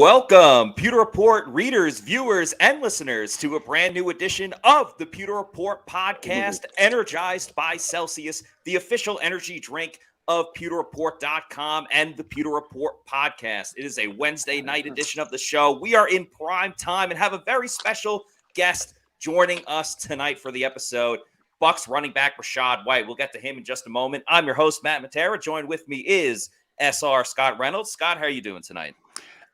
Welcome, Pewter Report readers, viewers, and listeners to a brand new edition of the Pewter Report Podcast, energized by Celsius, the official energy drink of PewterReport.com and the Pewter Report Podcast. It is a Wednesday night edition of the show. We are in prime time and have a very special guest joining us tonight for the episode. Bucs running back Rachaad White. We'll get to him in just a moment. I'm your host, Matt Matera. Joined with me is SR Scott Reynolds. Scott, how are you doing tonight?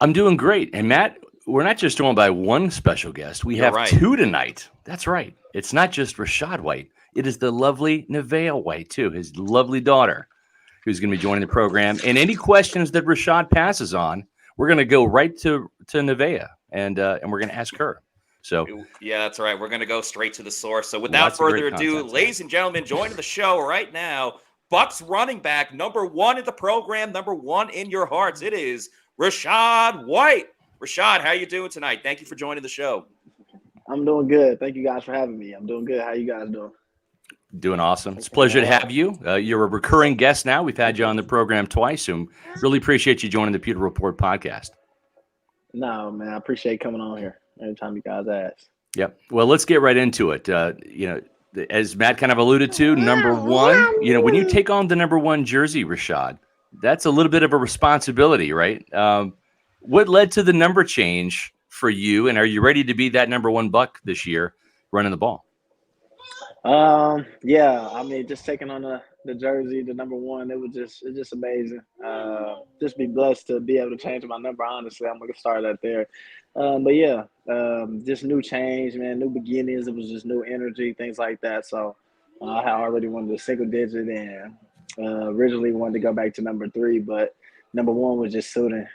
I'm doing great. And Matt, we're not just joined by one special guest. We have two tonight. That's right. It's not just Rachaad White. It is the lovely Nevaeh White, too, his lovely daughter, who's going to be joining the program. And any questions that Rachaad passes on, we're going to go right to Nevaeh, and we're going to ask her. So yeah, that's right. We're going to go straight to the source. So without further ado, ladies and gentlemen, joining the show right now, Bucs running back, number one in the program, number one in your hearts. It is Rachaad White. Rachaad, how you doing tonight? Thank you for joining the show. I'm doing good. Thank you guys for having me. I'm doing good. How you guys doing? Doing awesome. It's a pleasure to have you. You're a recurring guest now. We've had you on the program twice, and really appreciate you joining the Pewter Report podcast. No, man, I appreciate coming on here anytime you guys ask. Yep. Well, let's get right into it. As Matt kind of alluded to, number one, when you take on the number one jersey, Rachaad, that's a little bit of a responsibility, right? What led to the number change for you, and are you ready to be that number one Buck this year running the ball? Yeah, I mean, just taking on the jersey, the number one, it's just amazing. Just be blessed to be able to change my number, honestly. I'm going to start that there. But yeah, just new change, man, new beginnings. It was just new energy, things like that. So I had already wanted a single digit and originally wanted to go back to number 3, but number 1 was just suiting.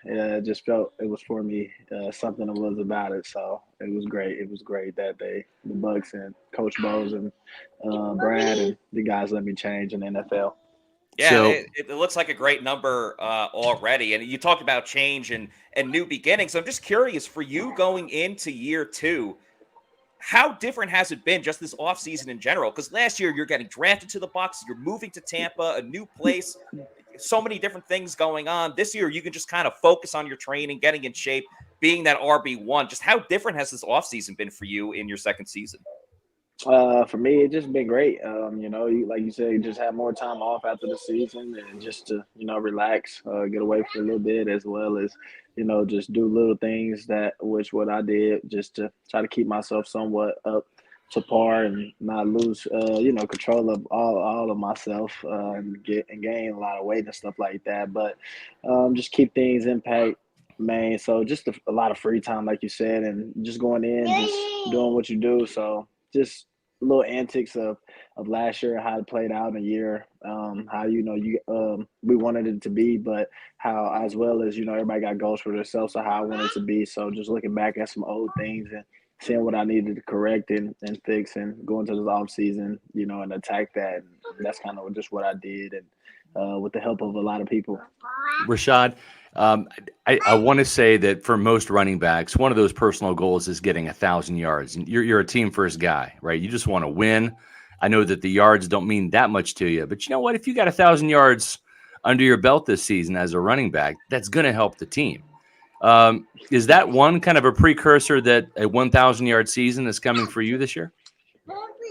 Just felt it was for me. Something was about it. So it was great. It was great that the Bucs and Coach Bowles and Brad and the guys let me change in the NFL. Yeah, so, it looks like a great number already. And you talked about change and new beginnings. So I'm just curious, for you going into year 2, how different has it been just this offseason in general? Because last year you're getting drafted to the Bucs, you're moving to Tampa, a new place, so many different things going on. This year you can just kind of focus on your training, getting in shape, being that RB1. Just how different has this offseason been for you in your second season? For me, it's just been great. Like you said, you just have more time off after the season and just to, relax, get away for a little bit, as well as, just do little things what I did just to try to keep myself somewhat up to par and not lose, control of all of myself and gain a lot of weight and stuff like that. But just keep things in pack, man. So just a lot of free time, like you said, and just going in, just doing what you do. So just little antics of last year, how it played out in a year, how we wanted it to be, but how, as well as everybody got goals for themselves, so how I wanted it to be. So just looking back at some old things and seeing what I needed to correct and fix, and going to this off season, and attack that. And that's kind of just what I did, and with the help of a lot of people. Rachaad, I want to say that for most running backs, one of those personal goals is getting 1,000 yards. And you're a team first guy, right? You just want to win. I know that the yards don't mean that much to you, but you know what? If you got 1,000 yards under your belt this season as a running back, that's going to help the team. Is that one kind of a precursor that a 1,000-yard season is coming for you this year?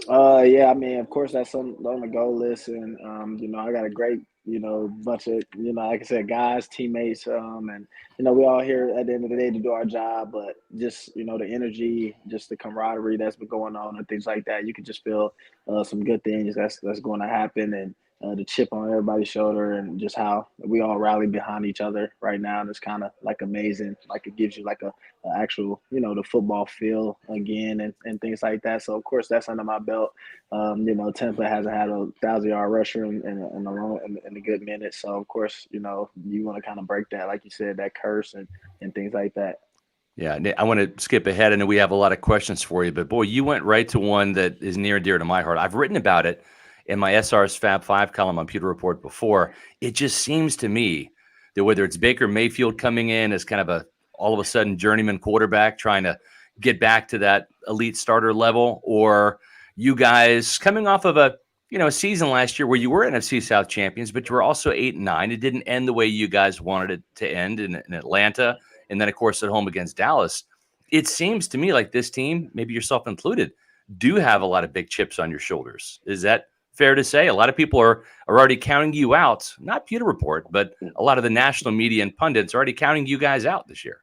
Yeah, I mean, of course, that's on the goal list, and I got a great, bunch of, like I said, guys, teammates, and we all here at the end of the day to do our job, but just the energy, just the camaraderie that's been going on and things like that, you can just feel some good things that's going to happen, and the chip on everybody's shoulder, and just how we all rally behind each other right now. And it's kind of like amazing. Like it gives you like a actual, the football feel again and things like that. So of course that's under my belt. Tampa hasn't had a 1,000-yard rusher in a good minute. So of course, you want to kind of break that, like you said, that curse and things like that. Yeah, I want to skip ahead. I know we have a lot of questions for you, but boy, you went right to one that is near and dear to my heart. I've written about it in my SR's Fab 5 column on Pewter Report before. It just seems to me that whether it's Baker Mayfield coming in as kind of all of a sudden journeyman quarterback trying to get back to that elite starter level, or you guys coming off of a season last year where you were NFC South champions, but you were also 8-9. It didn't end the way you guys wanted it to end in Atlanta. and then, of course, at home against Dallas. It seems to me like this team, maybe yourself included, do have a lot of big chips on your shoulders. Is that fair to say? A lot of people are already counting you out, not Pewter Report, but a lot of the national media and pundits are already counting you guys out this year.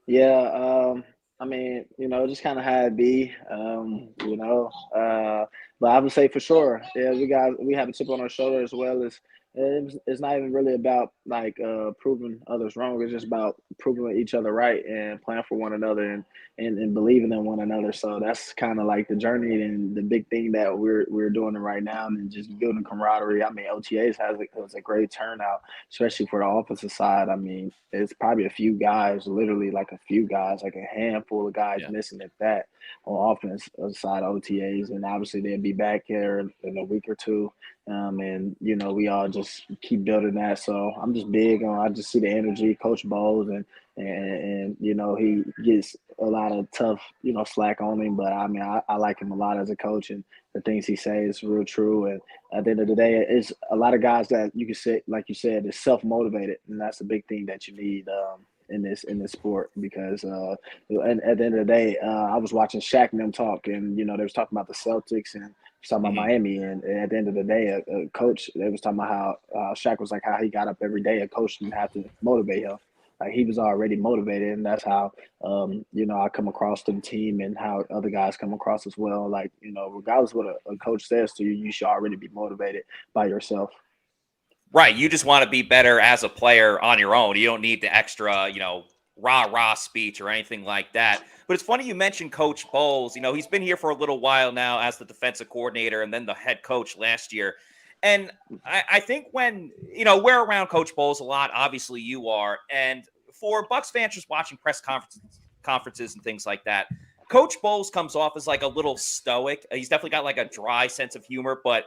Yeah, I mean, just kind of how it be, but I would say for sure, yeah, we have a chip on our shoulder as well as it's not even really about like proving others wrong. It's just about proving each other right and playing for one another and believing in one another. So that's kind of like the journey and the big thing that we're doing right now, and just building camaraderie. I mean, OTAs was a great turnout, especially for the offensive side. I mean, it's probably a few guys, literally like a few guys, like a handful of guys missing at that on offense side OTAs, and obviously they'll be back here in a week or two. And we all just keep building that. So I'm just big on. I just see the energy, Coach Bowles, and he gets a lot of tough slack on him, but I mean I like him a lot as a coach, and the things he says is real true. And at the end of the day, it's a lot of guys that you can say, like you said, is self motivated, and that's a big thing that you need. In this sport, because and at the end of the day, I was watching Shaq and them talk, and they was talking about the Celtics and talking about Miami, and at the end of the day, a coach, they was talking about how Shaq was like how he got up every day. A coach didn't have to motivate him; like he was already motivated, and that's how I come across to the team and how other guys come across as well. Like regardless of what a coach says to you, you should already be motivated by yourself. Right. You just want to be better as a player on your own. You don't need the extra, rah-rah speech or anything like that. But it's funny you mentioned Coach Bowles. He's been here for a little while now as the defensive coordinator and then the head coach last year. And I think when, we're around Coach Bowles a lot, obviously you are. And for Bucs fans just watching press conferences and things like that, Coach Bowles comes off as like a little stoic. He's definitely got like a dry sense of humor, but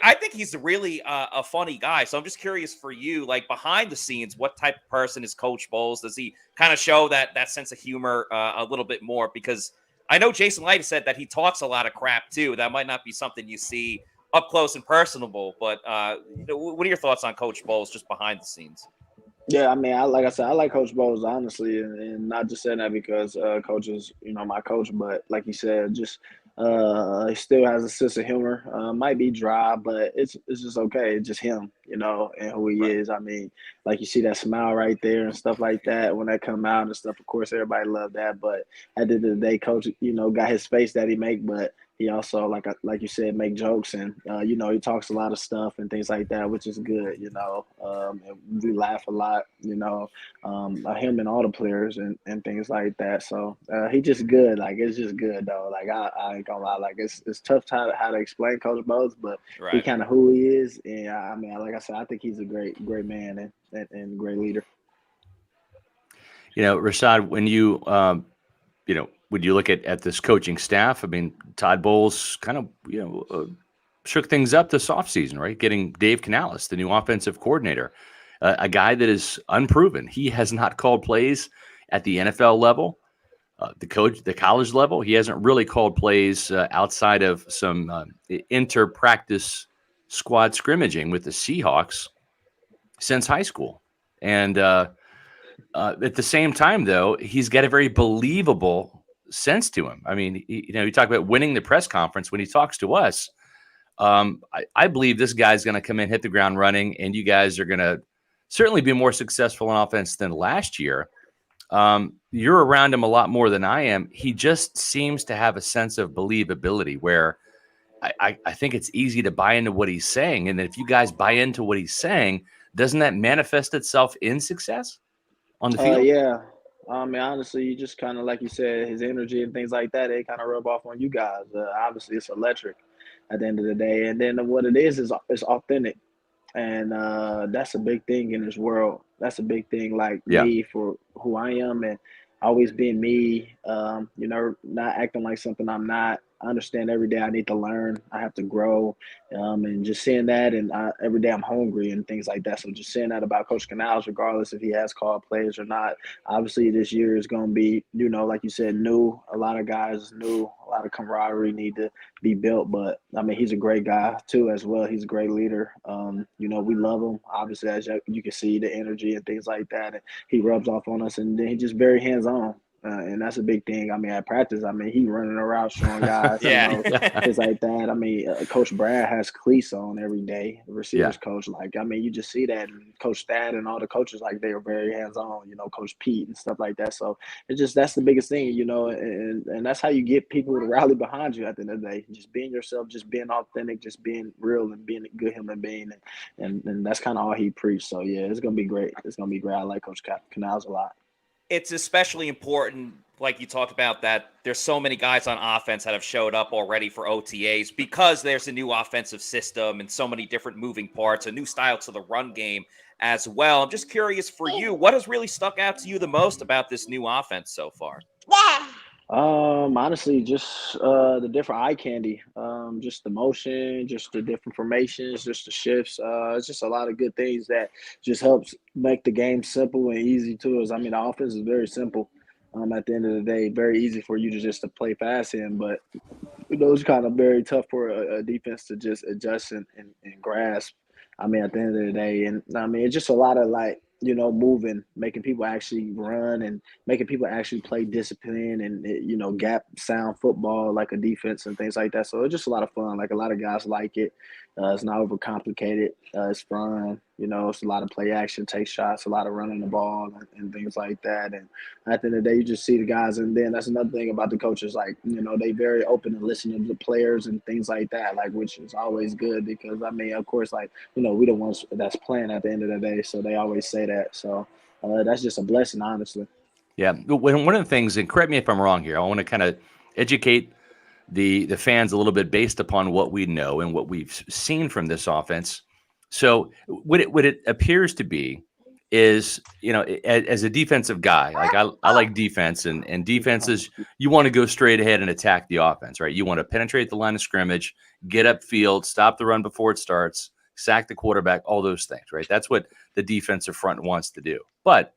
I think he's really a funny guy. So I'm just curious for you, like behind the scenes, what type of person is Coach Bowles? Does he kind of show that sense of humor a little bit more? Because I know Jason Light said that he talks a lot of crap too. That might not be something you see up close and personable, but what are your thoughts on Coach Bowles just behind the scenes? Yeah, I mean, like I said, I like Coach Bowles, honestly, and not just saying that because Coach is, my coach, but like you said, just he still has a sense of humor. Might be dry, but it's just okay. It's just him, and who he is. I mean, like you see that smile right there and stuff like that when that come out and stuff. Of course, everybody loved that, but at the end of the day, Coach, got his face that he make, but he also, like you said, make jokes, and he talks a lot of stuff and things like that, which is good. And we laugh a lot. Him and all the players and things like that. So he just good. Like it's just good though. Like I ain't gonna lie. Like it's tough how to explain Coach Bowles, but he kind of who he is. And I mean, like I said, I think he's a great man and great leader. Rachaad, when you would you look at this coaching staff? I mean, Todd Bowles kind of, shook things up this offseason, right? Getting Dave Canales, the new offensive coordinator, a guy that is unproven. He has not called plays at the NFL level, the college level. He hasn't really called plays outside of some inter-practice squad scrimmaging with the Seahawks since high school. And at the same time, though, he's got a very believable sense to him. I mean, you talk about winning the press conference. When he talks to us, I believe this guy's going to come in, hit the ground running, and you guys are going to certainly be more successful on offense than last year. You're around him a lot more than I am. He just seems to have a sense of believability where I think it's easy to buy into what he's saying. And if you guys buy into what he's saying, doesn't that manifest itself in success on the field? Yeah. I mean, honestly, you just kind of, like you said, his energy and things like that, it kind of rub off on you guys. Obviously, it's electric at the end of the day. And then what it is it's authentic. And that's a big thing in this world. That's a big thing, like me, for who I am and always being me, not acting like something I'm not. I understand every day I need to learn. I have to grow, and just seeing that, and every day I'm hungry and things like that. So just saying that about Coach Canales, regardless if he has called plays or not. Obviously, this year is going to be, like you said, new. A lot of guys new, a lot of camaraderie need to be built. But I mean, he's a great guy too as well. He's a great leader. We love him. Obviously, as you can see the energy and things like that, and he rubs off on us, and then he's just very hands on. And that's a big thing. I mean, at practice, I mean, he running around showing guys, Yeah. things like that. I mean, Coach Brad has cleats on every day, the receivers Yeah. coach. Like, I mean, you just see that. And Coach Thad and all the coaches, like, they are very hands-on, Coach Pete and stuff like that. So that's the biggest thing, and that's how you get people to rally behind you at the end of the day. Just being yourself, just being authentic, just being real and being a good human being. And that's kind of all he preached. So, yeah, it's going to be great. It's going to be great. I like Coach Canales a lot. It's especially important, like you talked about, that there's so many guys on offense that have showed up already for OTAs because there's a new offensive system and so many different moving parts, a new style to the run game as well. I'm just curious for you, what has really stuck out to you the most about this new offense so far? Honestly, just the different eye candy, just the motion, just the different formations, just the shifts. It's just a lot of good things that just helps make the game simple and easy to us. I mean, the offense is very simple. At the end of the day, very easy for you to play fast in, but those kind of very tough for a defense to just adjust and grasp. I mean, at the end of the day, and I mean, it's just a lot of moving, making people actually run and making people actually play discipline and, gap sound football like a defense and things like that. So it's just a lot of fun. Like a lot of guys like it. It's not overcomplicated. It's fun. It's a lot of play action, take shots, a lot of running the ball and things like that. And at the end of the day, you just see the guys. And then that's another thing about the coaches. Like, they very open and listening to the players and things like that, like, which is always good because, I mean, of course, like, we the ones that's playing at the end of the day. So they always say that. So that's just a blessing, honestly. Yeah. One of the things, and correct me if I'm wrong here, I want to kind of educate the fans a little bit based upon what we know and what we've seen from this offense. So what it appears to be is, as a defensive guy, like I like defense and defenses, you want to go straight ahead and attack the offense, right? You want to penetrate the line of scrimmage, get upfield, stop the run before it starts, sack the quarterback, all those things, right? That's what the defensive front wants to do. But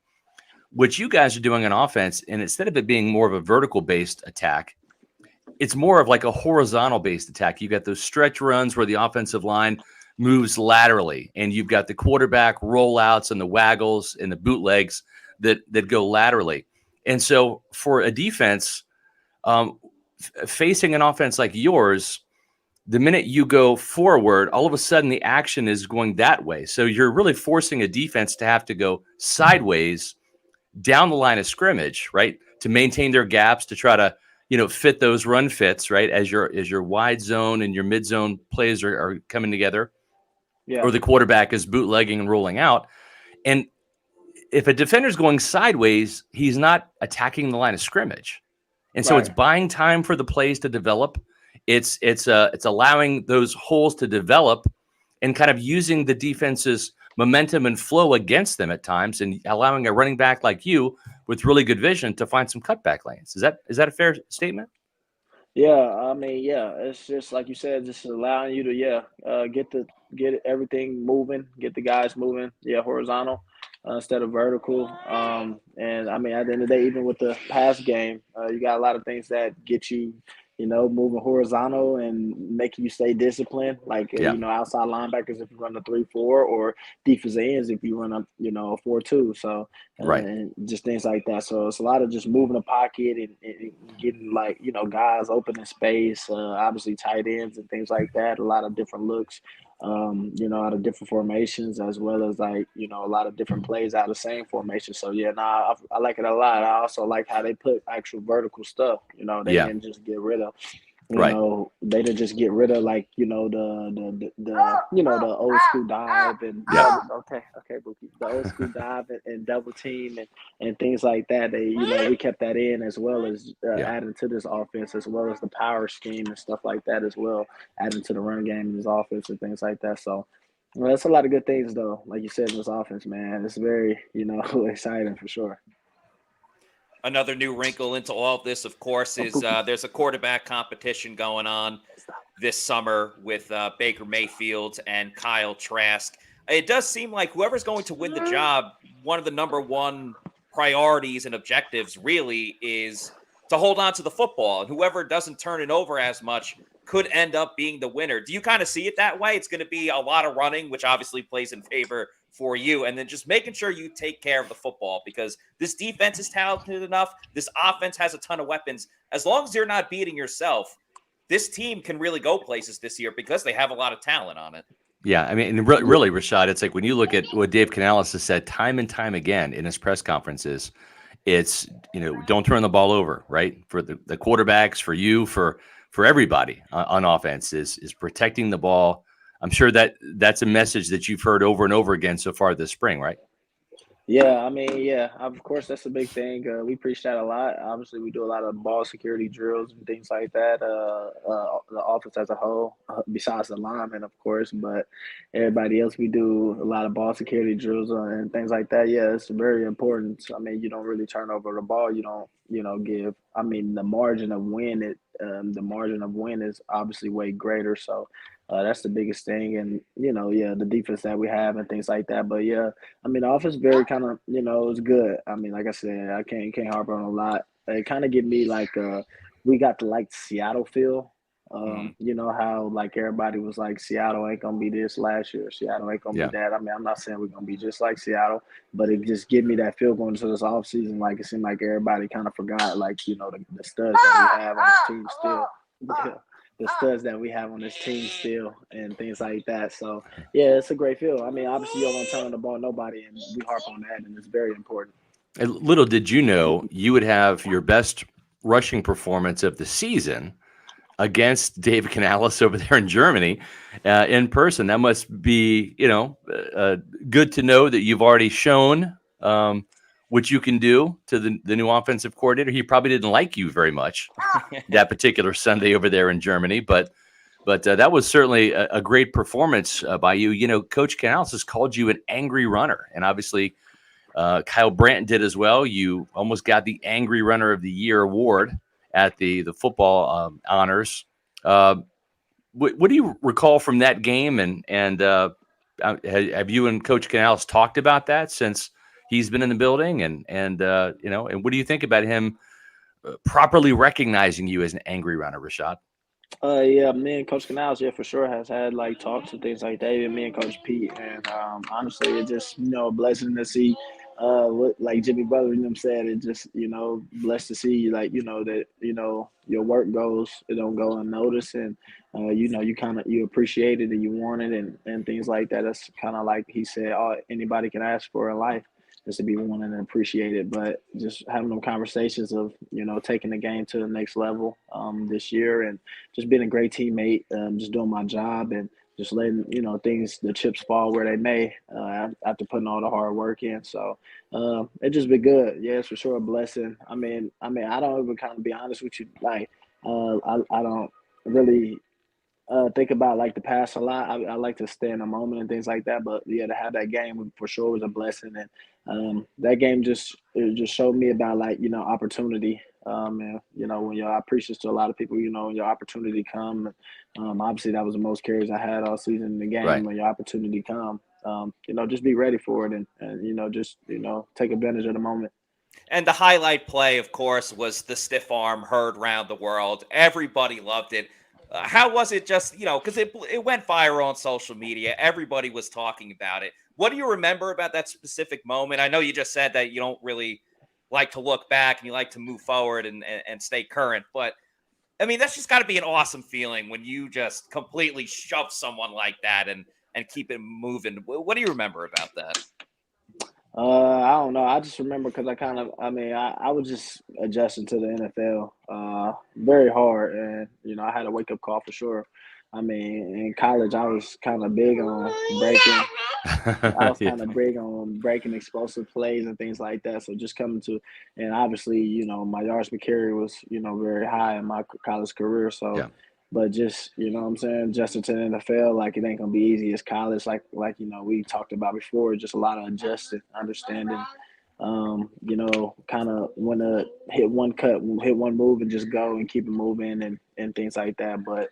what you guys are doing on offense, and instead of it being more of a vertical-based attack, it's more of like a horizontal-based attack. You got those stretch runs where the offensive line moves laterally, and you've got the quarterback rollouts and the waggles and the bootlegs that go laterally. And so for a defense, facing an offense like yours, the minute you go forward, all of a sudden the action is going that way. So you're really forcing a defense to have to go sideways down the line of scrimmage, right, to maintain their gaps, to try to fit those run fits, right, as your wide zone and your mid zone plays are coming together, or the quarterback is bootlegging and rolling out. And if a defender's going sideways, he's not attacking the line of scrimmage, and so it's buying time for the plays to develop. It's allowing those holes to develop and kind of using the defense's momentum and flow against them at times, and allowing a running back like you with really good vision to find some cutback lanes. Is that a fair statement? Yeah, I mean, it's just like you said, just allowing you to get everything moving, get the guys moving, horizontal instead of vertical. And I mean, at the end of the day, even with the pass game, you got a lot of things that get you, moving horizontal and making you stay disciplined. Like outside linebackers if you run a 3-4, or defensive ends if you run a a 4-2. So and just things like that. So it's a lot of just moving the pocket and getting guys open in space. Obviously tight ends and things like that. A lot of different looks. Out of different formations, as well as a lot of different plays out of the same formation. So I like it a lot. I also like how they put actual vertical stuff. They didn't just get rid of. They didn't just get rid of the old school dive and the old school dive and double team and things like that. They we kept that in, as well as adding to this offense, as well as the power scheme and stuff like that as well, adding to the run game in this offense and things like that. So that's a lot of good things though, like you said, in this offense, man. It's very exciting for sure. Another new wrinkle into all of this, of course, is there's a quarterback competition going on this summer with Baker Mayfield and Kyle Trask. It does seem like whoever's going to win the job, one of the number one priorities and objectives really is to hold on to the football. And whoever doesn't turn it over as much could end up being the winner. Do you kind of see it that way? It's going to be a lot of running, which obviously plays in favor for you. And then just making sure you take care of the football, because this defense is talented enough. This offense has a ton of weapons. As long as you're not beating yourself, this team can really go places this year because they have a lot of talent on it. Yeah, I mean, and really, Rachaad, it's like when you look at what Dave Canales has said time and time again in his press conferences, it's, don't turn the ball over, right? For the quarterbacks, for you, for everybody on offense is protecting the ball. I'm sure that's a message that you've heard over and over again so far this spring, right? Yeah, I mean, yeah, of course, that's a big thing. We preach that a lot. Obviously, we do a lot of ball security drills and things like that. The offense as a whole, besides the linemen, of course, but everybody else, we do a lot of ball security drills and things like that. Yeah, it's very important. I mean, you don't really turn over the ball. You don't, give. I mean, the margin of win is obviously way greater. So. That's the biggest thing, and the defense that we have and things like that. But yeah, I mean, the offense very kind of is good. I mean, like I said, I can't harp on a lot. It kind of give me like we got the like Seattle feel. You know how like everybody was like Seattle ain't gonna be this last year, Seattle ain't gonna be that. I mean, I'm not saying we're gonna be just like Seattle, but it just give me that feel going into this offseason. Like it seemed like everybody kind of forgot like the studs that we have on this team still. Yeah. The studs that we have on this team still and things like that. So, yeah, it's a great feel. I mean, obviously, you don't want to turn the ball nobody, and we harp on that, and it's very important. And little did you know you would have your best rushing performance of the season against Dave Canales over there in Germany in person. That must be, good to know that you've already shown what you can do to the new offensive coordinator. He probably didn't like you very much that particular Sunday over there in Germany, but that was certainly a great performance by you. Coach Canales has called you an angry runner, and obviously Kyle Brandt did as well. You almost got the Angry Runner of the Year award at the football honors. What do you recall from that game? And have you and Coach Canales talked about that since he's been in the building? And what do you think about him properly recognizing you as an angry runner, Rachaad? Yeah, me and Coach Canales, for sure, has had like talks and things like that. Even me and Coach Pete, and honestly, it's just a blessing to see. What like Jimmy Butler and them said, it just blessed to see like that your work it don't go unnoticed, and you appreciate it and you want it and things like that. That's kind of like he said, all anybody can ask for in life is to be wanted and appreciated. But just having them conversations of taking the game to the next level this year, and just being a great teammate, just doing my job and just letting the chips fall where they may after putting all the hard work in. So it just been good. Yeah, it's for sure a blessing. I mean, I don't even kind of be honest with you. Like I don't really think about like the past a lot. I like to stay in the moment and things like that. But yeah, to have that game for sure was a blessing, and that game just showed me about like opportunity. And when I preach this to a lot of people, when your opportunity come. Obviously that was the most carries I had all season in the game. Right. When your opportunity come, just be ready for it and just take advantage of the moment. And the highlight play, of course, was the stiff arm heard around the world. Everybody loved it. How was it just, because it went viral on social media. Everybody was talking about it. What do you remember about that specific moment? I know you just said that you don't really like to look back and you like to move forward and stay current. But, I mean, that's just got to be an awesome feeling when you just completely shove someone like that and keep it moving. What do you remember about that? I don't know. I just remember because I was just adjusting to the NFL very hard, and I had a wake up call for sure. I mean, in college, I was kind of big on breaking. I was kind of big on breaking explosive plays and things like that. So just coming to, and obviously, my yards per carry was, very high in my college career. So. Yeah. But just, what I'm saying, adjusting to the NFL, like it ain't gonna be easy as college. Like we talked about before, just a lot of adjusting, understanding, kind of when to hit one cut, hit one move and just go and keep it moving and things like that. But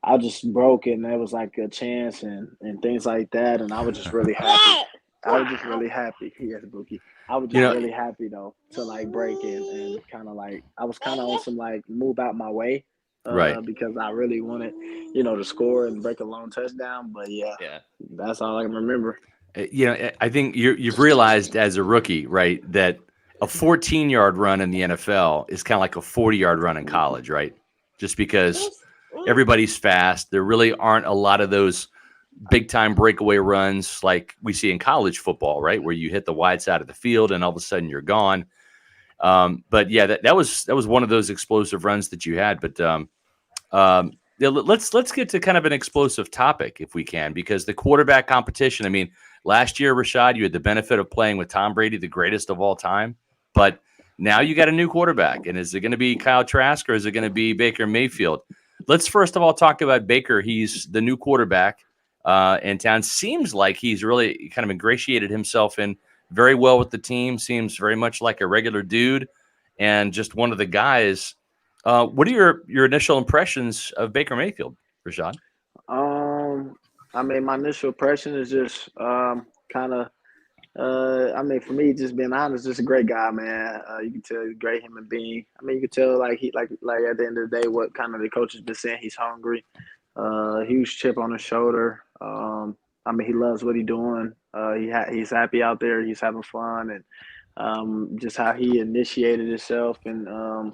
I just broke it and there was like a chance and things like that. And I was just really happy. I was just really happy. Yes, Bookie. I was You just know, really happy though to like break in and kind of like I was kind of on some like move out my way, right. because I really wanted, to score and break a long touchdown. But yeah, Yeah. that's all I can remember. I think you've realized as a rookie, right, that a 14-yard run in the NFL is kind of like a 40-yard run in college, right? Just because everybody's fast. There really aren't a lot of those big time breakaway runs like we see in college football, right? Where you hit the wide side of the field and all of a sudden you're gone. But yeah, that was one of those explosive runs that you had. But yeah, let's get to kind of an explosive topic if we can, because the quarterback competition. I mean, last year, Rachaad, you had the benefit of playing with Tom Brady, the greatest of all time, but now you got a new quarterback. And is it going to be Kyle Trask or is it going to be Baker Mayfield? Let's first of all talk about Baker. He's the new quarterback in town. Seems like he's really kind of ingratiated himself in very well with the team. Seems very much like a regular dude and just one of the guys. What are your initial impressions of Baker Mayfield, Rachaad? Um, I mean, my initial impression is just kind of. I mean, for me, just being honest, just a great guy, man. You can tell he's a great human being. I mean, you can tell like he like at the end of the day, what kind of the coach has been saying. He's hungry, huge chip on his shoulder. I mean, he loves what he's doing. He's happy out there. He's having fun, and just how he initiated himself and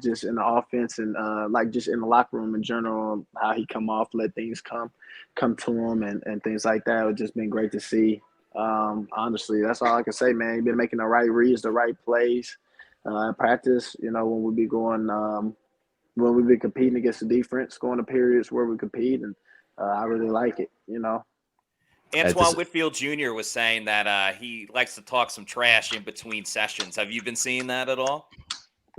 just in the offense and like just in the locker room in general, how he come off, let things come to him and things like that. It's just been great to see. Honestly, that's all I can say, man. He's been making the right reads, the right plays in practice. When we be going, when we be competing against the defense, going to periods where we compete, and I really like it. Antoine Whitfield Jr. was saying that he likes to talk some trash in between sessions. Have you been seeing that at all?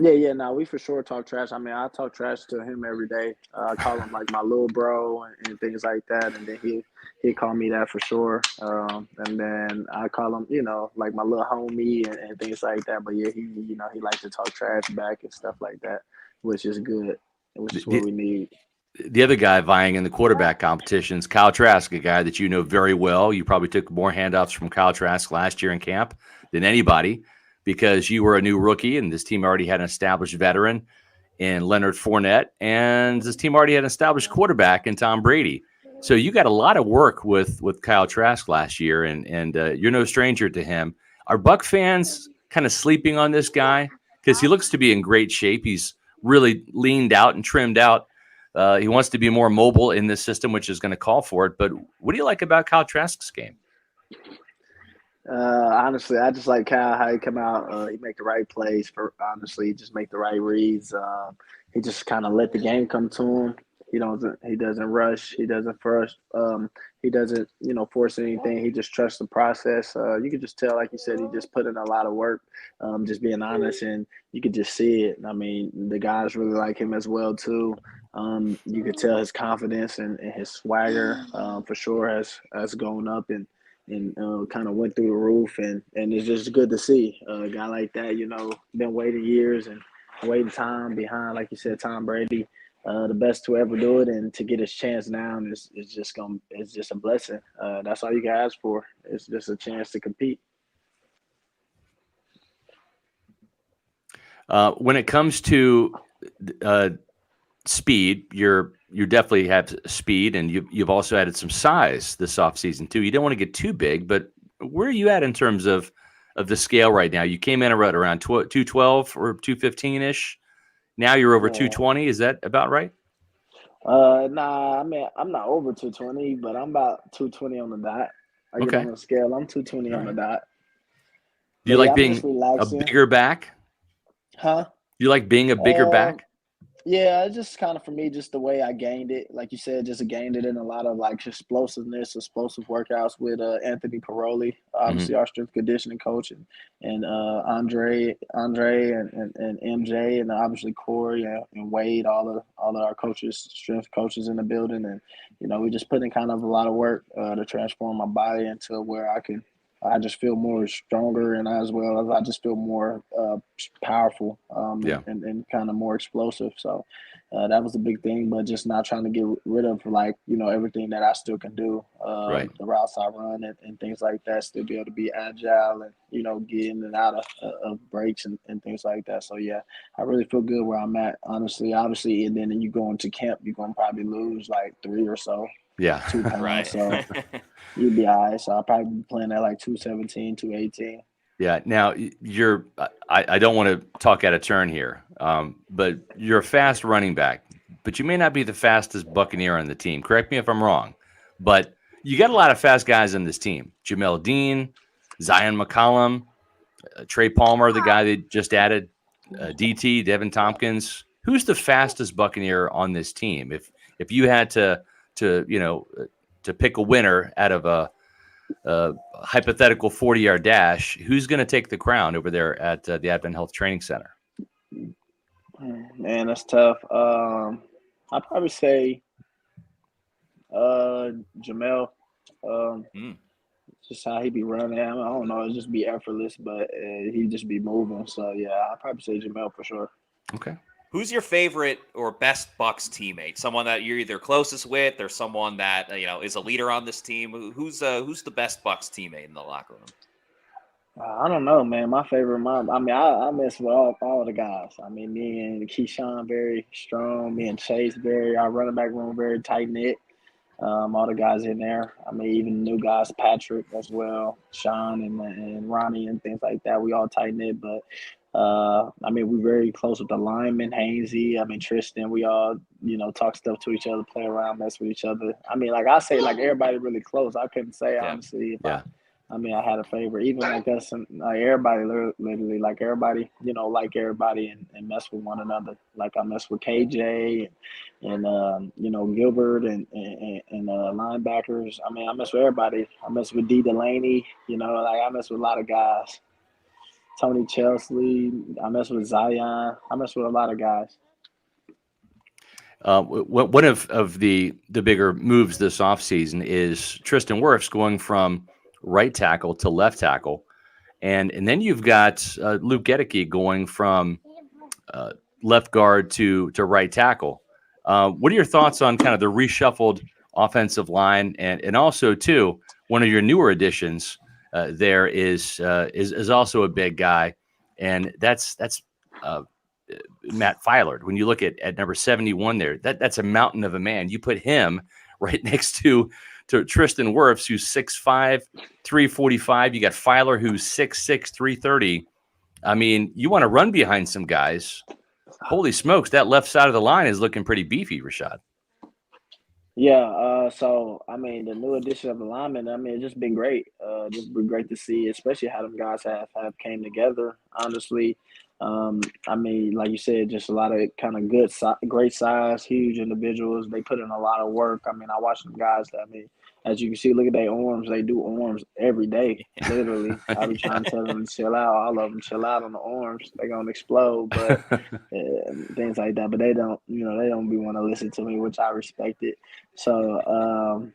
Yeah. No, we for sure talk trash. I mean, I talk trash to him every day. I call him like my little bro and things like that, and then he call me that for sure. And then I call him, like my little homie and things like that. But yeah, he likes to talk trash back and stuff like that, which is good, which is what we need. The other guy vying in the quarterback competition is Kyle Trask, a guy that you know very well. You probably took more handoffs from Kyle Trask last year in camp than anybody, because you were a new rookie and this team already had an established veteran in Leonard Fournette, and this team already had an established quarterback in Tom Brady. So you got a lot of work with Kyle Trask last year, and you're no stranger to him. Are Buck fans kind of sleeping on this guy? Because he looks to be in great shape. He's really leaned out and trimmed out. He wants to be more mobile in this system, which is going to call for it. But what do you like about Kyle Trask's game? Honestly, I just like Kyle, how he come out. He make the right plays. Honestly, just make the right reads. He just kind of let the game come to him. He doesn't rush. He doesn't first. He doesn't force anything. He just trusts the process. You can just tell, like you said, he just put in a lot of work. Just being honest, and you could just see it. I mean, the guys really like him as well too. You could tell his confidence and his swagger for sure has gone up and kind of went through the roof, and it's just good to see a guy like that. Been waiting years and waiting time behind, like you said, Tom Brady, the best to ever do it, and to get his chance now is just a blessing. That's all you can ask for. It's just a chance to compete. When it comes to speed, you definitely have speed, and you've also added some size this offseason too. You don't want to get too big, but where are you at in terms of the scale right now? You came in around 212 or 215-ish. Now you're over 220. Is that about right? Nah, I mean, I'm not over 220, but I'm about 220 on the dot. I get on the scale. I'm 220 on the dot. Do you like being a bigger back? Huh? You like being a bigger back? Yeah, it's just kind of for me, just the way I gained it. Like you said, just gained it in a lot of like explosiveness, explosive workouts with Anthony Paroli, obviously our strength conditioning coach, and Andre and MJ, and obviously Corey and Wade, all of our coaches, strength coaches in the building, and we just put in kind of a lot of work to transform my body into where I can I just feel more stronger, and as well as I just feel more powerful, Yeah. and kind of more explosive. So that was a big thing, but just not trying to get rid of, like, everything that I still can do, Right. the routes I run, and things like that. Still be able to be agile and get in and out of breaks and things like that. So yeah, I really feel good where I'm at, honestly. Obviously, and then you go into camp, you're gonna probably lose like 3 or so, Yeah. 2 pounds. Right. So you'd be all right. So I'll probably be playing at like 217, 218. Yeah. Now I don't want to talk out of turn here, but you're a fast running back, but you may not be the fastest Buccaneer on the team. Correct me if I'm wrong, but you got a lot of fast guys on this team. Jamel Dean, Zion McCollum, Trey Palmer, the guy they just added, DT, Devin Tompkins. Who's the fastest Buccaneer on this team? If you had to pick a winner out of a hypothetical 40-yard dash, who's going to take the crown over there at the Advent Health Training Center? Man, that's tough. I'd probably say Jamel. Just how he be running. I don't know. It just be effortless, but he just be moving. So yeah, I'd probably say Jamel for sure. Okay. Who's your favorite or best Bucs teammate? Someone that you're either closest with, or someone that is a leader on this team. Who's the best Bucs teammate in the locker room? I don't know, man. My favorite, I mess with all the guys. I mean, me and Keyshawn very strong. Me and Chase our running back room very tight knit. All the guys in there. I mean, even new guys, Patrick as well, Sean and Ronnie and things like that. We all tight knit, but I mean, we're very close with the linemen, Hainsey. I mean, Tristan. We all talk stuff to each other, play around, mess with each other. I mean, like I say, like everybody really close. I couldn't say honestly if I had a favorite. Even like us and like everybody, literally like everybody, like everybody and mess with one another. Like I mess with KJ and Gilbert and linebackers. I mean, I mess with everybody. I mess with D Delaney. Like I mess with a lot of guys. Tony Chesley. I mess with Zion. I mess with a lot of guys. One of the bigger moves this offseason is Tristan Wirfs going from right tackle to left tackle. And then you've got Luke Gedeke going from left guard to right tackle. What are your thoughts on kind of the reshuffled offensive line? And also, too, one of your newer additions there is also a big guy, and that's Matt Filard. When you look at number 71 there, that's a mountain of a man. You put him right next to Tristan Wirfs, who's 6'5", 345. You got Filer, who's 6'6", 330. I mean, you want to run behind some guys. Holy smokes, that left side of the line is looking pretty beefy, Rachaad. Yeah, so I mean, the new addition of the linemen, I mean, it's just been great. Just been great to see, especially how them guys have came together. Honestly, I mean, like you said, just a lot of kind of great size, huge individuals. They put in a lot of work. I mean, I watch them guys. I mean, as you can see, look at their arms. They do arms every day, literally. I be trying to tell them to chill out. All of them chill out on the arms. They're gonna explode, but things like that. But they don't, they don't be want to listen to me, which I respect it. So,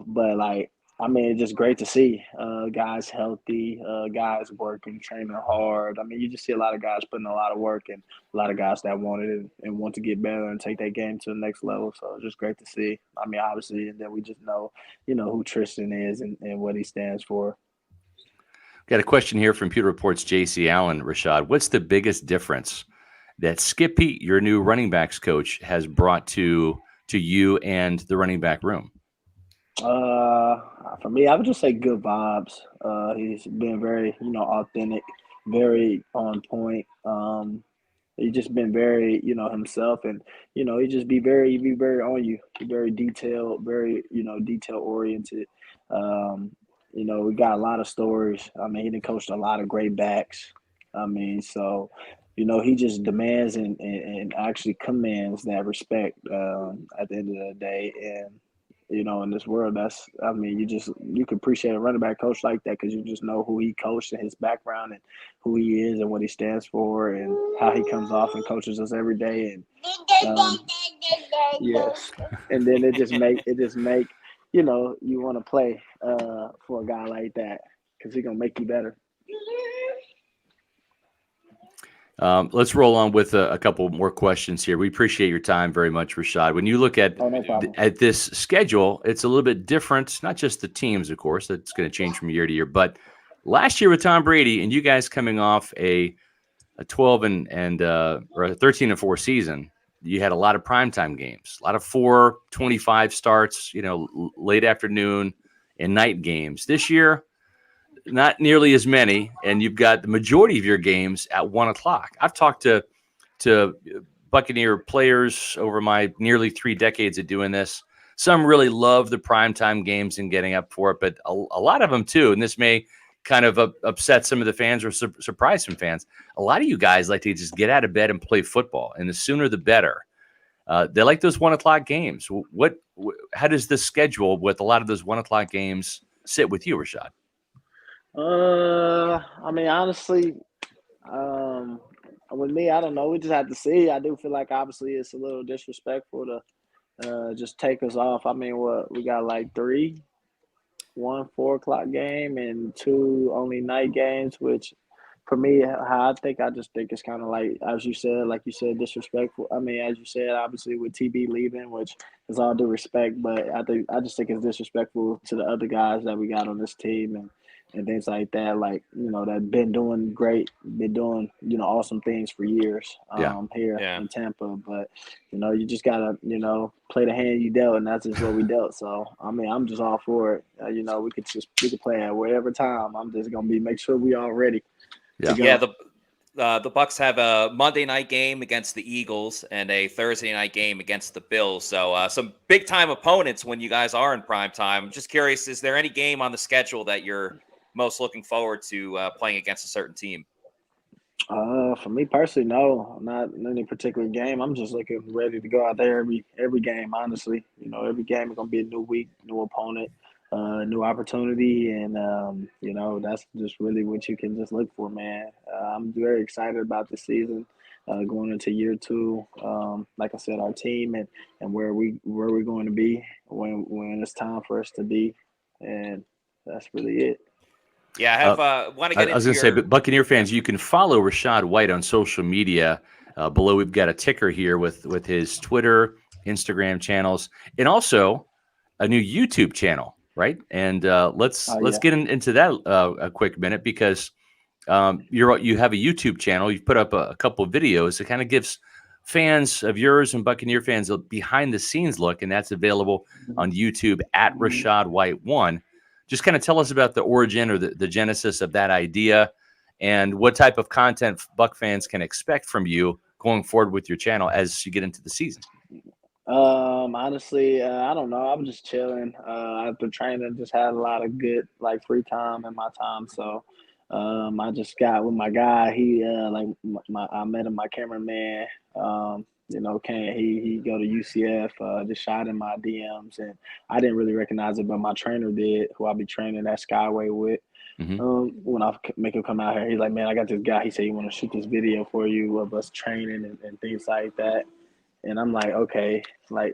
but like, I mean, it's just great to see guys healthy, guys working, training hard. I mean, you just see a lot of guys putting a lot of work and a lot of guys that wanted it and want to get better and take their game to the next level. So it's just great to see. I mean, obviously, and then we just know, who Tristan is and what he stands for. Got a question here from Pewter Report's J.C. Allen. Rachaad, what's the biggest difference that Skippy, your new running backs coach, has brought to you and the running back room? For me, I would just say good vibes. He's been very, authentic, very on point. He's just been very, himself, and he just be very on you. Be very detailed, very, detail oriented. We got a lot of stories. I mean, he done coached a lot of great backs. I mean, so he just demands and actually commands that respect at the end of the day. And in this world, you can appreciate a running back coach like that because you just know who he coached and his background and who he is and what he stands for and how he comes off and coaches us every day. And yes, and then it just make you want to play for a guy like that because he's gonna make you better. Let's roll on with a couple more questions here. We appreciate your time very much, Rachaad. When you look at No problem. at this schedule, it's a little bit different. Not just the teams, of course, that's going to change from year to year. But last year with Tom Brady and you guys coming off a 12 or a 13-4 season, you had a lot of primetime games, a lot of 4:25 starts, late afternoon and night games. This year, not nearly as many, and you've got the majority of your games at 1:00. I've talked to Buccaneer players over my nearly 3 decades of doing this. Some really love the primetime games and getting up for it, but a lot of them too, and this may kind of upset some of the fans or surprise some fans. A lot of you guys like to just get out of bed and play football, and the sooner the better. They like those 1:00 games. How does the schedule with a lot of those 1:00 games sit with you, Rachaad? I mean, honestly, with me, I don't know. We just have to see. I do feel like obviously it's a little disrespectful to just take us off. I mean, we got like 3, 1 4:00 game and 2 only night games, which for me, how I just think it's kind of like, like you said, disrespectful. I mean, as you said, obviously with TB leaving, which is all due respect, but I just think it's disrespectful to the other guys that we got on this team and things like that. Like, that been doing great, been doing, awesome things for years here in Tampa. But, you just got to, play the hand you dealt, and that's just what we dealt. So, I mean, I'm just all for it. We could play at whatever time. I'm just going to make sure we all ready. Yeah. The Bucs have a Monday night game against the Eagles and a Thursday night game against the Bills. So some big time opponents when you guys are in prime time. I'm just curious, is there any game on the schedule that you're most looking forward to playing against a certain team? For me personally, no, not in any particular game. I'm just looking ready to go out there every game. Honestly, every game is gonna be a new week, new opponent. New opportunity, and that's just really what you can just look for, man. I'm very excited about this season, going into year 2. Like I said, our team and where we're going to be when it's time for us to be, and that's really it. Yeah, I have want to get. I was going to say, but Buccaneer fans, you can follow Rachaad White on social media. Below, we've got a ticker here with his Twitter, Instagram channels, and also a new YouTube channel. Right. And let's get into that a quick minute, because you have a YouTube channel. You've put up a couple of videos. It kind of gives fans of yours and Buccaneer fans a behind the scenes look, and that's available on YouTube at Rachaad White 1. Just kind of tell us about the origin or the genesis of that idea, and what type of content Buc fans can expect from you going forward with your channel as you get into the season. Honestly, I don't know. I'm just chilling. After training, just had a lot of good free time in my time. So, I just got with my guy. He I met him, my cameraman. He go to UCF. Just shot in my DMs, and I didn't really recognize it, but my trainer did, who I'll be training at Skyway with. Mm-hmm. When I make him come out here, he's like, "Man, I got this guy." He said, "You want to shoot this video for you of us training and things like that." And I'm like, okay,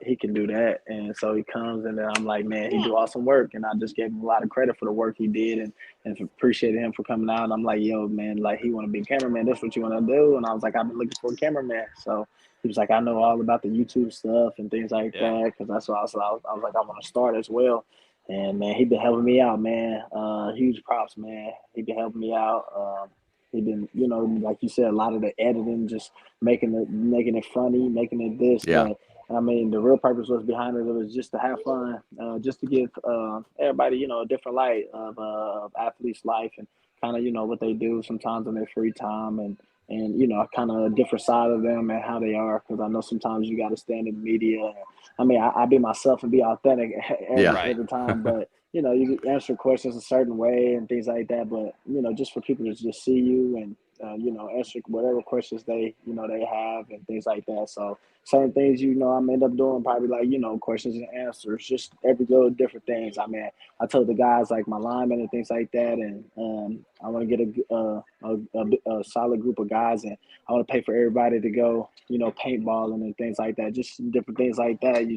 he can do that. And so he comes, and then I'm like, man, he do awesome work. And I just gave him a lot of credit for the work he did and appreciated him for coming out. And I'm like, yo, man, he want to be a cameraman. That's what you want to do. And I was like, I've been looking for a cameraman. So he was like, I know all about the YouTube stuff and things like that. Because that's what I was like, I want to start as well. And, man, he been helping me out, man. Huge props, man. He been helping me out. He been, like you said, a lot of the editing, just making it funny, making it this. Yeah. But, I mean, the real purpose was behind it. It was just to have fun, just to give everybody, a different light of athletes' life and kind of, what they do sometimes in their free time and kind of a different side of them and how they are. Because I know sometimes you got to stand in the media. I mean, I be myself and be authentic every time, but. You answer questions a certain way and things like that. But, just for people to just see you and answer whatever questions they have and things like that. So certain things, I'm end up doing probably like, questions and answers, just every little different things. I mean, I told the guys like my linemen and things like that, and I want to get a solid group of guys, and I want to pay for everybody to go, paintballing and things like that, just different things like that.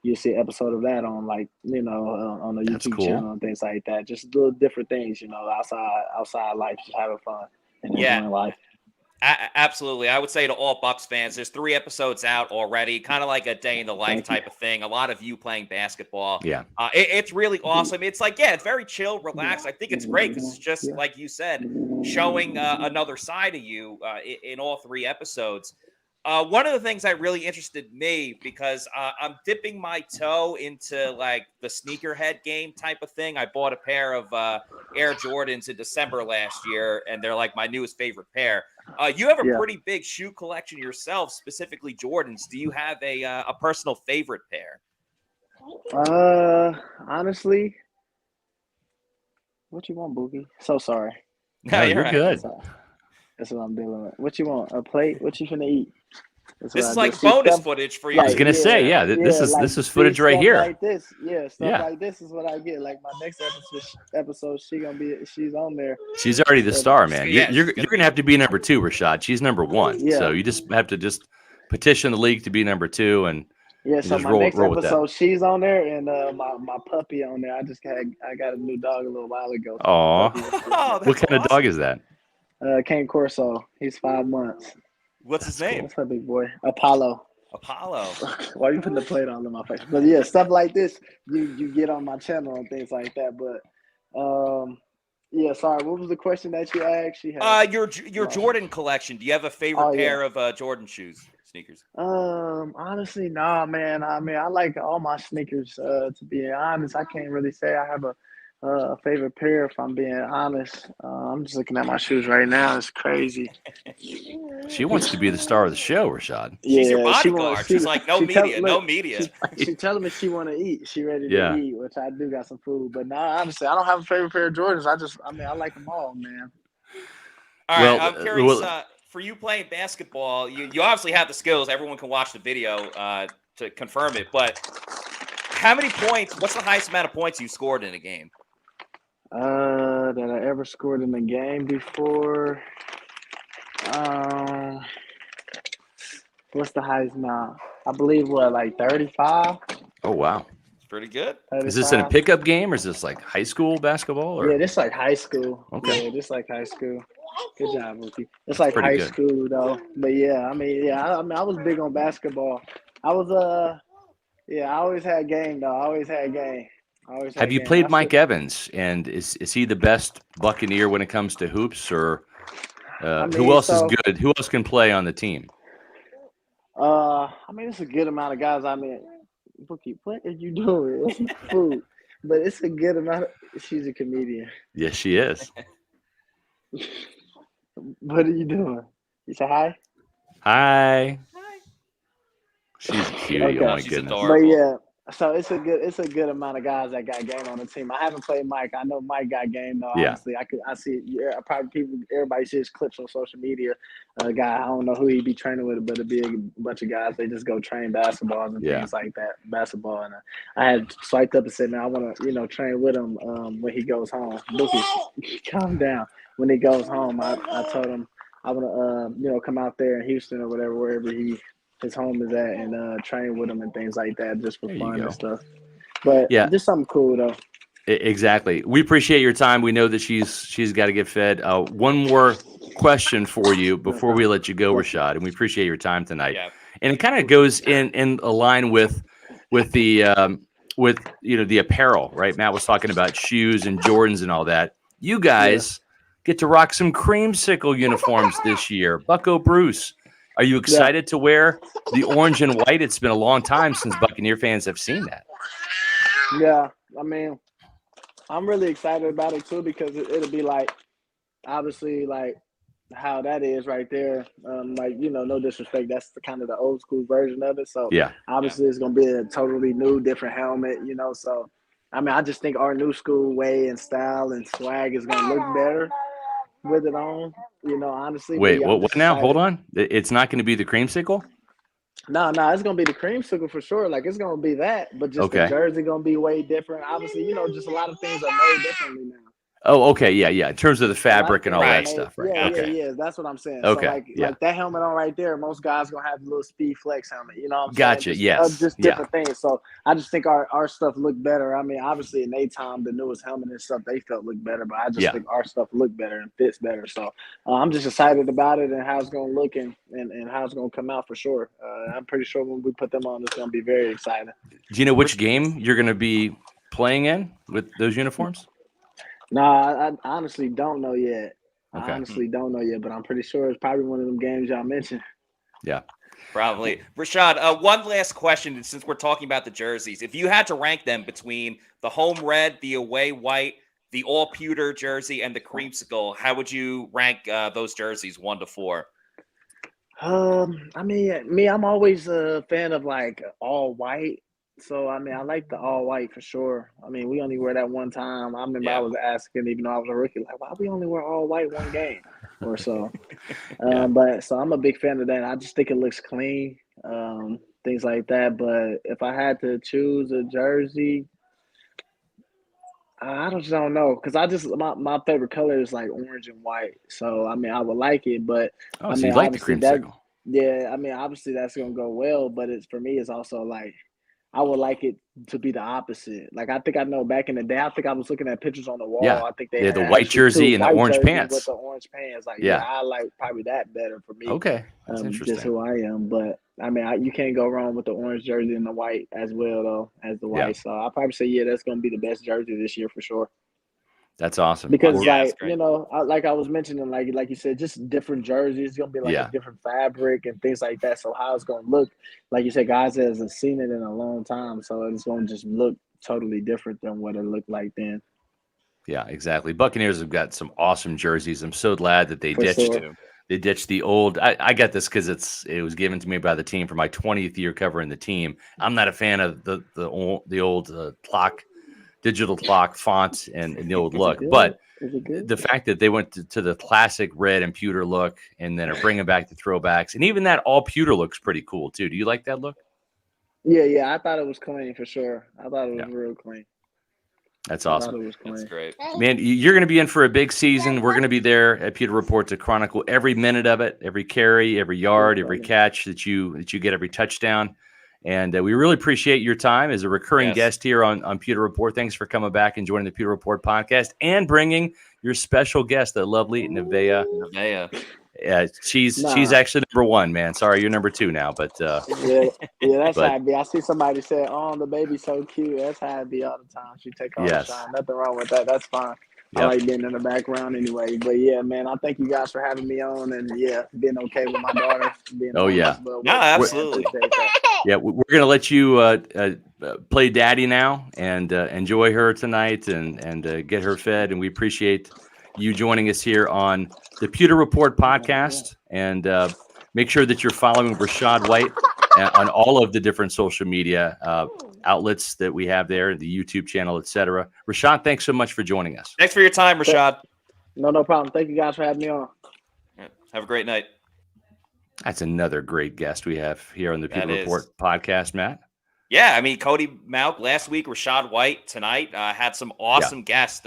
You see an episode of that on like, on the That's YouTube cool. channel and things like that. Just little different things, outside life, just having fun and enjoying life. Absolutely. I would say to all Bucs fans, there's 3 episodes out already, kind of like a day in the life type of thing. A lot of you playing basketball. Yeah. It's really awesome. It's like, it's very chill, relaxed. I think it's great because it's just, like you said, showing another side of you in all 3 episodes. One of the things that really interested me, because I'm dipping my toe into like the sneakerhead game type of thing. I bought a pair of Air Jordans in December last year, and they're like my newest favorite pair. You have a pretty big shoe collection yourself, specifically Jordans. Do you have a personal favorite pair? Honestly, what you want, Boogie? So sorry. No, you're right. good. That's what I'm dealing with. What you want? A plate? What you finna eat? This is like bonus footage for you. I was gonna say, this is footage right here. Like this, like this is what I get. Like my next episode, she's on there. She's already the star, man. You're gonna have to be number 2, Rachaad. She's number 1, so you just have to petition the league to be number 2, and so my next episode, she's on there, and my puppy on there. I got a new dog a little while ago. Oh, what kind of dog is that? Cane Corso. He's 5 months. What's his name? What's up, big boy? Apollo. Why are you putting the plate all in my face? But yeah, stuff like this, you get on my channel and things like that. But sorry, what was the question that you asked? Your Jordan collection. Do you have a favorite pair of Jordan sneakers? Honestly, nah, man. I mean, I like all my sneakers. To be honest, I can't really say I have a favorite pair, if I'm being honest. I'm just looking at my shoes right now. It's crazy. She wants to be the star of the show, Rachaad. She's your bodyguard. She's like, no media. She's telling me she want to eat. She ready to eat, which I do got some food. But nah, honestly, I don't have a favorite pair of Jordans. I like them all, man. All right, I'm curious. For you playing basketball, you obviously have the skills. Everyone can watch the video to confirm it. But how many points? What's the highest amount of points you scored in a game? That I ever scored in a game before. What's the highest amount? I believe like 35. Oh wow, it's pretty good. 35. Is this in a pickup game or is this like high school basketball? Or? Yeah, this like high school. Okay, yeah, this like high school. Good job, Mookie. It's like high school though. But I was big on basketball. I was I always had game though. I always had game. Have you played Mike Evans? And is he the best Buccaneer when it comes to hoops, or who else is good? Who else can play on the team? It's a good amount of guys. Bookie, what are you doing? Food, but it's a good amount. She's a comedian. Yes, she is. What are you doing? You say hi. Hi. She's cute. Okay. Oh my She's goodness. adorable. But yeah. So it's a good amount of guys that got game on the team. I haven't played Mike. I know Mike got game though. Yeah. Honestly, I see it. Everybody sees clips on social media. A guy, I don't know who he be training with, but it'd be a bunch of guys. They just go train basketball and things like that. Basketball, and I had swiped up and said, "Man, I want to train with him when he goes home." Bookie, calm down. When he goes home, I told him I want to come out there in Houston or wherever his home is at, and train with him and things like that, just for fun and stuff. But just something cool though. Exactly. We appreciate your time. We know that she's got to get fed. One more question for you before we let you go, Rachaad, and we appreciate your time tonight. Yeah. And it kind of goes in a line with the the apparel, right? Matt was talking about shoes and Jordans and all that. You guys get to rock some creamsicle uniforms this year. Bucko Bruce. Are you excited to wear the orange and white? It's been a long time since Buccaneer fans have seen that. Yeah, I'm really excited about it too, because it'll be like, obviously, like how that is right there. No disrespect, that's the kind of the old school version of it. So obviously it's gonna be a totally new, different helmet. So I just think our new school way and style and swag is gonna look better. with it on. Honestly. But Wait, yeah, I'm what just now? excited. Hold on. It's not going to be the creamsicle? No, it's gonna be the creamsicle for sure. Like it's gonna be that, but just the Okay. jersey gonna be way different. Obviously, just a lot of things are made differently now. Oh, okay. Yeah, yeah. In terms of the A lot of fabric and things all are that Right. made. stuff, right? Yeah, Okay. That's what I'm saying. So Okay. Yeah. like that helmet on right there, most guys gonna have a little Speed Flex helmet. You know what I'm saying? Gotcha. Yes. Just Yeah. different things. So I just think our stuff look better. I mean, obviously in their time, the newest helmet and stuff they felt look better, but I just Yeah. think our stuff look better and fits better. So I'm just excited about it and how it's gonna look and how it's gonna come out for sure. I'm pretty sure when we put them on, it's gonna be very exciting. Do you know which game you're going to be playing in with those uniforms? No, I honestly don't know yet. I Okay. honestly don't know yet, but I'm pretty sure it's probably one of them games y'all mentioned. Yeah. Probably. Rachaad, one last question, since we're talking about the jerseys. If you had to rank them between the home red, the away white, the all pewter jersey, and the creamsicle, how would you rank those jerseys 1 to 4? I mean, I'm always a fan of like all white. So I mean, I like the all white for sure. I mean, we only wear that one time. I remember I Yeah. was asking, even though I was a rookie, like, why we only wear all white one game or so. Yeah. But so I'm a big fan of that. I just think it looks clean, things like that. But if I had to choose a jersey, I just don't know because my favorite color is like orange and white. So I mean, I would like it, but Oh, I so you mean, like the obviously that creamsicle? yeah, I mean, obviously that's gonna go well. But it's for me, it's also like I would like it to be the opposite. Like I think I know back in the day, I think I was looking at pictures on the wall. Yeah. I think they They had had the white actually two jersey and the white orange jerseys with pants. the orange pants. Like yeah, Yeah. I like probably that better for me. Okay. That's Just interesting. who I am. But I mean, you can't go wrong with the orange jersey and the white as well, though, as the Yeah. white. So I'll probably say, yeah, that's going to be the best jersey this year for sure. That's awesome. Because, Yeah, that's like, great. like I was mentioning, like you said, just different jerseys. It's going to be like Yeah. a different fabric and things like that. So how it's going to look, like you said, guys hasn't seen it in a long time. So it's going to just look totally different than what it looked like then. Yeah, exactly. Buccaneers have got some awesome jerseys. I'm so glad that they For ditched sure. the old. I got this because it was given to me by the team for my 20th year covering the team. I'm not a fan of the old digital clock font and the old Is it look, good? but Is it good? the fact that they went to the classic red and pewter look and then are bringing back the throwbacks, and even that all pewter looks pretty cool too. Do you like that look? Yeah. I thought it was clean for sure. I thought it was Yeah. real clean. That's I awesome. thought it was That's clean. great. Man, you're going to be in for a big season. We're going to be there at Pewter Report to chronicle every minute of it, every carry, every yard, every catch that you get, every touchdown. And we really appreciate your time as a recurring Yes. guest here on Pewter Report. Thanks for coming back and joining the Pewter Report podcast and bringing your special guest, the lovely Nevaeh. She's actually number 1, man. Sorry, you're number 2 now, but yeah, that's but- how it be. I see somebody say, "Oh, the baby's so cute." That's how it be all the time. She take all Yes. the shine. Nothing wrong with that. That's fine. I Yep. like being in the background anyway. But yeah, man, I thank you guys for having me on, and yeah, being okay with my daughter being Oh, on yeah. as well. No, absolutely. I appreciate that. Yeah, we're going to let you play daddy now and enjoy her tonight and get her fed. And we appreciate you joining us here on the Pewter Report podcast. And make sure that you're following Rachaad White on all of the different social media outlets that we have there, the YouTube channel, etc. Rachaad, thanks so much for joining us. Thanks for your time, Rachaad. No problem. Thank you guys for having me on. Have a great night. That's another great guest we have here on the Pewter That is. Report podcast, Matt. Yeah, I mean, Cody Mauk last week, Rachaad White tonight, had some awesome guests.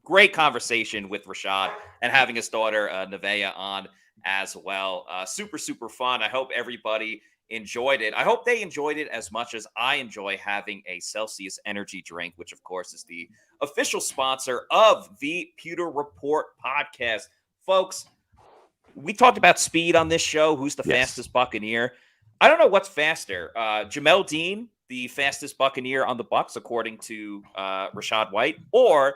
Great conversation with Rachaad and having his daughter, Nevaeh, on as well. Super, super fun. I hope everybody enjoyed it. I hope they enjoyed it as much as I enjoy having a Celsius energy drink, which, of course, is the official sponsor of the Pewter Report podcast. Folks, we talked about speed on this show. Who's the fastest Buccaneer? I don't know what's faster. Jamel Dean, the fastest Buccaneer on the Bucs, according to Rachaad White, or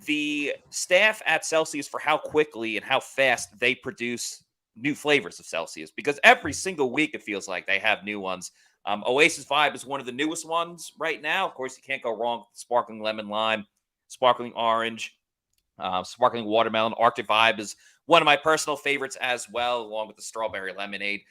the staff at Celsius for how quickly and how fast they produce new flavors of Celsius. Because every single week it feels like they have new ones. Oasis Vibe is one of the newest ones right now. Of course, you can't go wrong with sparkling lemon lime, sparkling orange, sparkling watermelon. Arctic Vibe is one of my personal favorites as well, along with the strawberry lemonade.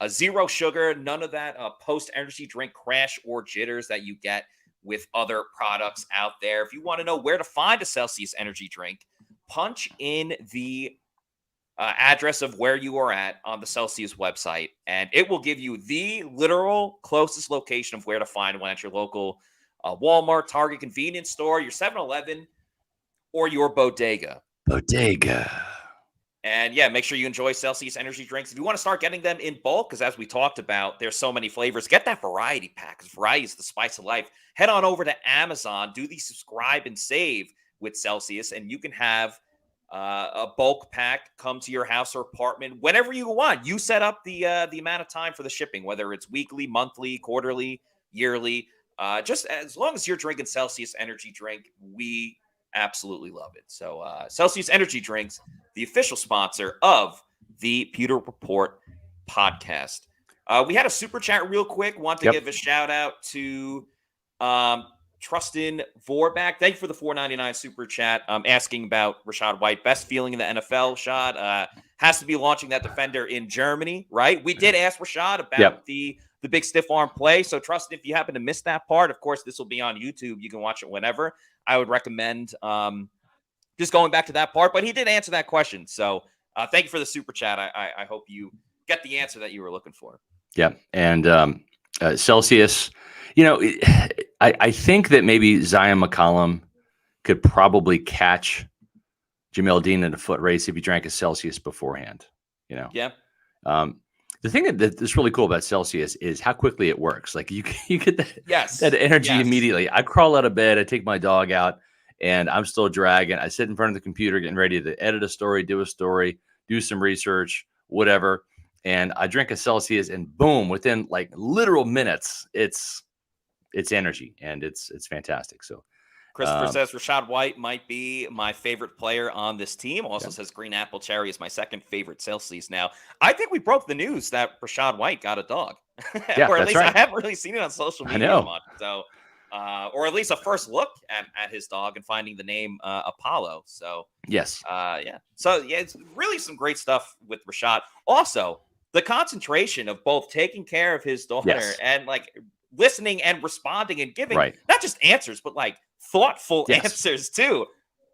Zero sugar, none of that post-energy drink crash or jitters that you get with other products out there. If you want to know where to find a Celsius energy drink, punch in the address of where you are at on the Celsius website, and it will give you the literal closest location of where to find one at your local Walmart, Target convenience store, your 7-Eleven, or your bodega. And yeah, make sure you enjoy Celsius energy drinks. If you want to start getting them in bulk, because as we talked about, there's so many flavors, get that variety pack, because variety is the spice of life. Head on over to Amazon, do the subscribe and save with Celsius, and you can have a bulk pack come to your house or apartment whenever you want. You set up the amount of time for the shipping, whether it's weekly, monthly, quarterly, yearly. Just as long as you're drinking Celsius energy drink, we absolutely love it. So Celsius energy drinks, the official sponsor of the Pewter Report podcast. We had a super chat real quick. Want to give a shout out to Trustin Vorback. Thank you for the $4.99 super chat. Asking about Rachaad White. Best feeling in the NFL, Shad. Has to be launching that defender in Germany, right? We did ask Rachaad about the big stiff arm play. So Trustin, if you happen to miss that part, of course, this will be on YouTube. You can watch it whenever. I would recommend just going back to that part. But he did answer that question. So thank you for the super chat. I hope you get the answer that you were looking for. Yeah. And Celsius, I think that maybe Zion McCollum could probably catch Jamel Dean in a foot race if he drank a Celsius beforehand. Yeah. The thing that's really cool about Celsius is how quickly it works. Like you get that energy immediately. I crawl out of bed, I take my dog out, and I'm still dragging. I sit in front of the computer getting ready to edit a story, do some research, whatever. And I drink a Celsius, and boom, within like literal minutes, it's energy, and it's fantastic. So Christopher says Rachaad White might be my favorite player on this team. Also says Green Apple Cherry is my second favorite Celsius. Now, I think we broke the news that Rachaad White got a dog. Or at least I haven't really seen it on social media much. So, or at least a first look at his dog and finding the name Apollo. So, yes. So, it's really some great stuff with Rachaad. Also, the concentration of both taking care of his daughter and like listening and responding and giving not just answers, but like thoughtful answers too.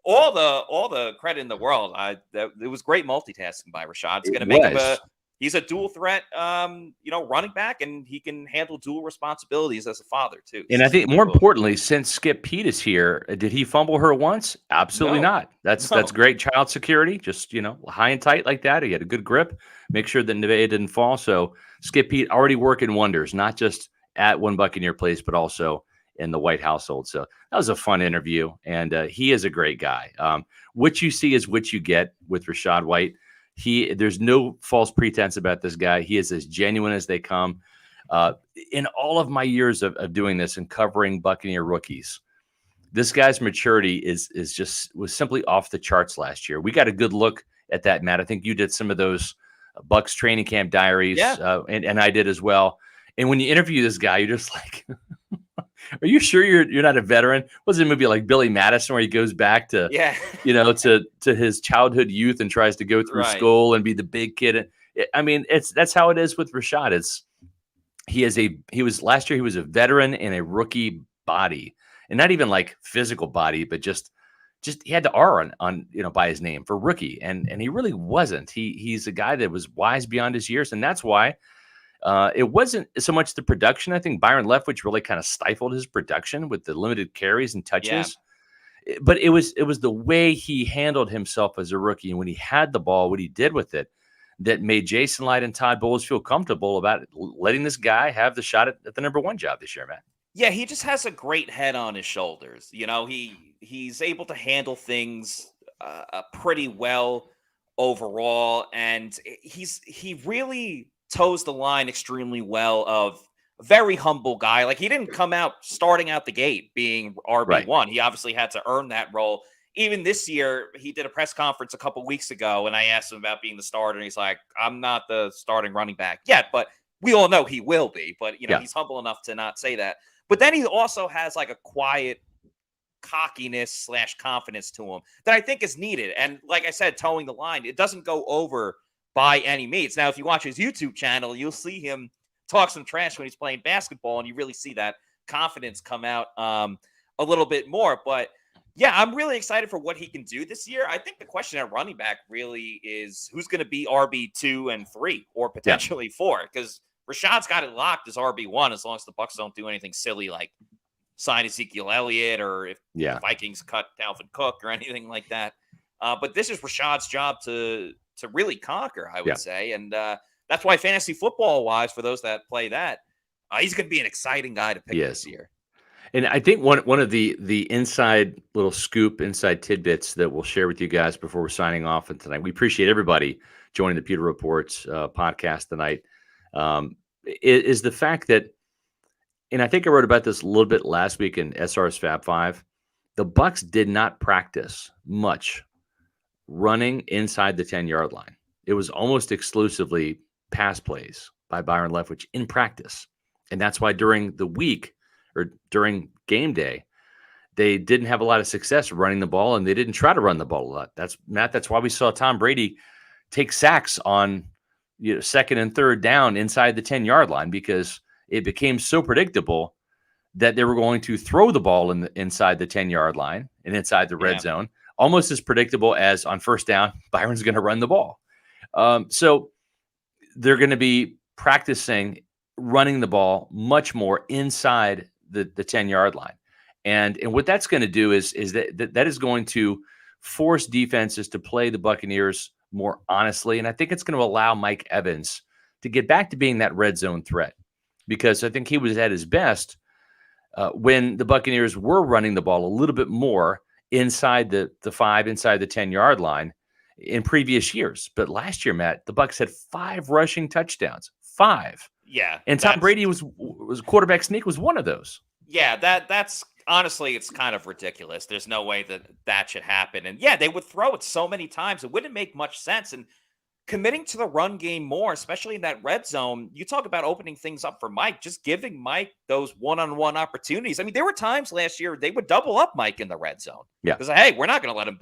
All the credit in the world. It was great multitasking by Rachaad. It's going to make him he's a dual threat, running back, and he can handle dual responsibilities as a father too. And I think more importantly, since Skip Pete is here, did he fumble her once? Absolutely not. That's great child security. Just, high and tight like that. He had a good grip. Make sure that Nevaeh didn't fall. So Skip Pete already working wonders, not just at One Buccaneer Place, but also in the White household. So that was a fun interview, and he is a great guy. What you see is what you get with Rachaad White. There's no false pretense about this guy. He is as genuine as they come. In all of my years of doing this and covering Buccaneer rookies, this guy's maturity was simply off the charts last year. We got a good look at that, Matt. I think you did some of those Bucs training camp diaries, and I did as well. And when you interview this guy, you're just like, are you sure you're not a veteran? Was it a movie like Billy Madison where he goes back to, to his childhood youth and tries to go through school and be the big kid? I mean, that's how it is with Rachaad. Last year he was a veteran in a rookie body, and not even like physical body, but just he had the R on by his name for rookie, and he really wasn't. He's a guy that was wise beyond his years, and that's why. It wasn't so much the production. I think Byron Leftwich really kind of stifled his production with the limited carries and touches. But it was the way he handled himself as a rookie, and when he had the ball, what he did with it, that made Jason Light and Todd Bowles feel comfortable about letting this guy have the shot at the number one job this year, man. Yeah, he just has a great head on his shoulders. He's able to handle things pretty well overall, and he really toes the line extremely well of a very humble guy. Like, he didn't come out starting out the gate being RB1. He obviously had to earn that role. Even this year, he did a press conference a couple weeks ago, and I asked him about being the starter, and he's like, I'm not the starting running back yet, but we all know he will be. But, he's humble enough to not say that. But then he also has like a quiet cockiness / confidence to him that I think is needed. And like I said, towing the line, it doesn't go over by any means. Now, if you watch his YouTube channel, you'll see him talk some trash when he's playing basketball, and you really see that confidence come out a little bit more. But Yeah, I'm really excited for what he can do this year. I think the question at running back really is who's going to be RB2 and 3 or Yeah. potentially 4, because Rachaad's got it locked as RB1 as long as the Bucs don't do anything silly like sign Ezekiel Elliott or if the Vikings cut Dalvin Cook or anything like that. But this is Rachaad's job to really conquer, I would say. And that's why fantasy football-wise, for those that play that, he's going to be an exciting guy to pick this year. And I think one of the inside little scoop, inside tidbits that we'll share with you guys before we're signing off tonight. We appreciate everybody joining the Pewter Reports podcast tonight. Is the fact that, and I think I wrote about this a little bit last week in SR's Fab 5, the Bucs did not practice much running inside the 10-yard line. It was almost exclusively pass plays by Byron Leftwich in practice. And that's why during the week, or during game day, they didn't have a lot of success running the ball, and they didn't try to run the ball a lot. That's why we saw Tom Brady take sacks on second and third down inside the 10-yard line, because it became so predictable that they were going to throw the ball inside the 10-yard line and inside the red zone, almost as predictable as on first down, Byron's going to run the ball. So they're going to be practicing running the ball much more inside the 10-yard line. And what that's going to do is that is going to force defenses to play the Buccaneers more honestly. And I think it's going to allow Mike Evans to get back to being that red zone threat, because I think he was at his best when the Buccaneers were running the ball a little bit more inside the 5, inside the 10-yard line in previous years. But last year, Matt, the Bucs had 5 rushing touchdowns. 5. Yeah. And Tom Brady was quarterback sneak was one of those. Yeah, that's honestly, it's kind of ridiculous. There's no way that should happen. And they would throw it so many times. It wouldn't make much sense. And committing to the run game more, especially in that red zone, you talk about opening things up for Mike, just giving Mike those one-on-one opportunities. I mean, there were times last year they would double up Mike in the red zone. Yeah. Because, hey, we're not going to let him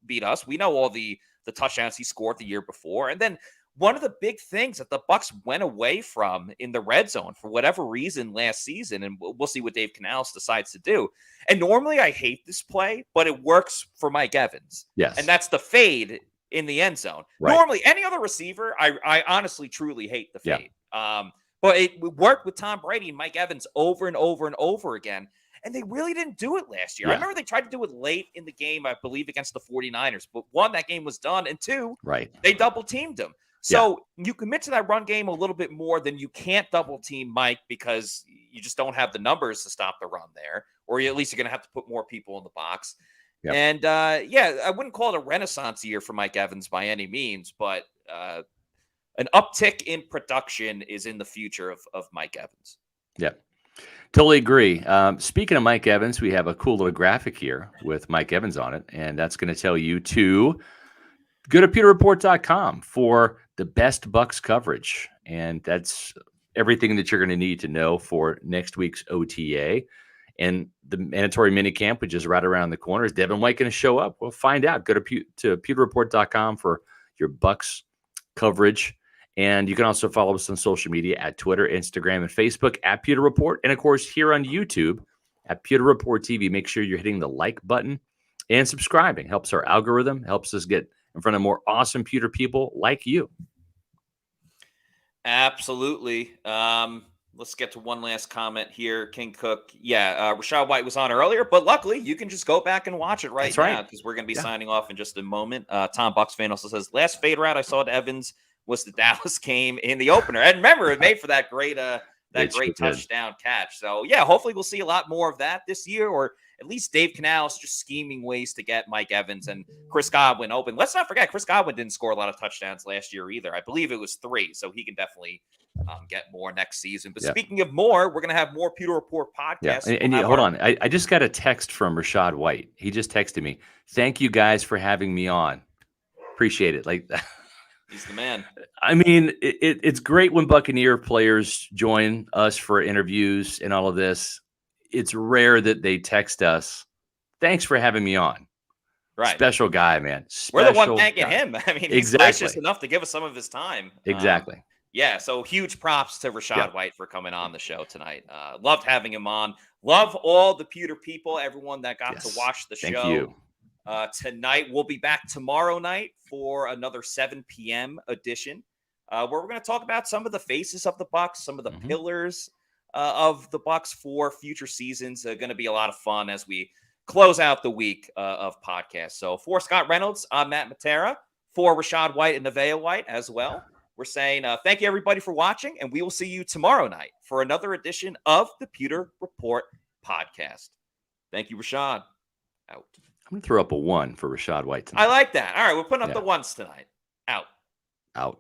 beat us. We know all the touchdowns he scored the year before. And then one of the big things that the Bucs went away from in the red zone for whatever reason last season, and we'll see what Dave Canales decides to do. And normally I hate this play, but it works for Mike Evans. Yes. And that's the fade in the end zone. Right. Normally, any other receiver, I honestly, truly hate the fade. Yeah. But it worked with Tom Brady and Mike Evans over and over and over again. And they really didn't do it last year. Yeah. I remember they tried to do it late in the game, I believe, against the 49ers. But 1, that game was done. And 2, they double-teamed him. So you commit to that run game a little bit more than you can't double-team Mike because you just don't have the numbers to stop the run there. Or at least you're going to have to put more people in the box. Yep. And, I wouldn't call it a renaissance year for Mike Evans by any means, but an uptick in production is in the future of Mike Evans. Yeah, totally agree. Speaking of Mike Evans, we have a cool little graphic here with Mike Evans on it, and that's going to tell you to go to pewterreport.com for the best Bucs coverage, and that's everything that you're going to need to know for next week's OTA. And the mandatory minicamp, which is right around the corner. Is Devin White going to show up? We'll find out. Go to pewterreport.com for your Bucs coverage. And you can also follow us on social media at Twitter, Instagram, and Facebook at Pewter Report. And, of course, here on YouTube at Pewter Report TV. Make sure you're hitting the like button and subscribing. Helps our algorithm, helps us get in front of more awesome Pewter people like you. Absolutely. Let's get to one last comment here. King Cook. Rachaad White was on earlier, but luckily you can just go back and watch it right now because we're going to be signing off in just a moment. Tom Bucs fan also says, last fade route I saw at Evans was the Dallas game in the opener. And remember, it made for that great touchdown catch. So, hopefully we'll see a lot more of that this year, or at least Dave Canales just scheming ways to get Mike Evans and Chris Godwin open. Let's not forget, Chris Godwin didn't score a lot of touchdowns last year either. I believe it was 3, so he can definitely get more next season. But speaking of more, we're going to have more Pewter Report podcasts. Yeah. And hold on. I just got a text from Rachaad White. He just texted me. Thank you guys for having me on. Appreciate it. Like, he's the man. I mean, it's great when Buccaneer players join us for interviews and all of this. It's rare that they text us. Thanks for having me on. Right. Special guy, man. We're the one thanking him. I mean, he's exactly gracious enough to give us some of his time. Exactly. Yeah, so huge props to Rachaad Yeah. White for coming on the show tonight. Loved having him on. Love all the Pewter people, everyone that got to watch the Thank show. you. Tonight, we'll be back tomorrow night for another 7 p.m. edition, where we're going to talk about some of the faces of the Bucs, some of the pillars of the Bucs for future seasons. Going to be a lot of fun as we close out the week of podcasts. So for Scott Reynolds, I'm Matt Matera. For Rachaad White and Nevaeh White as well, we're saying thank you, everybody, for watching, and we will see you tomorrow night for another edition of the Pewter Report Podcast. Thank you, Rachaad. Out. I'm going to throw up a 1 for Rachaad White tonight. I like that. All right, we're putting up the ones tonight. Out. Out.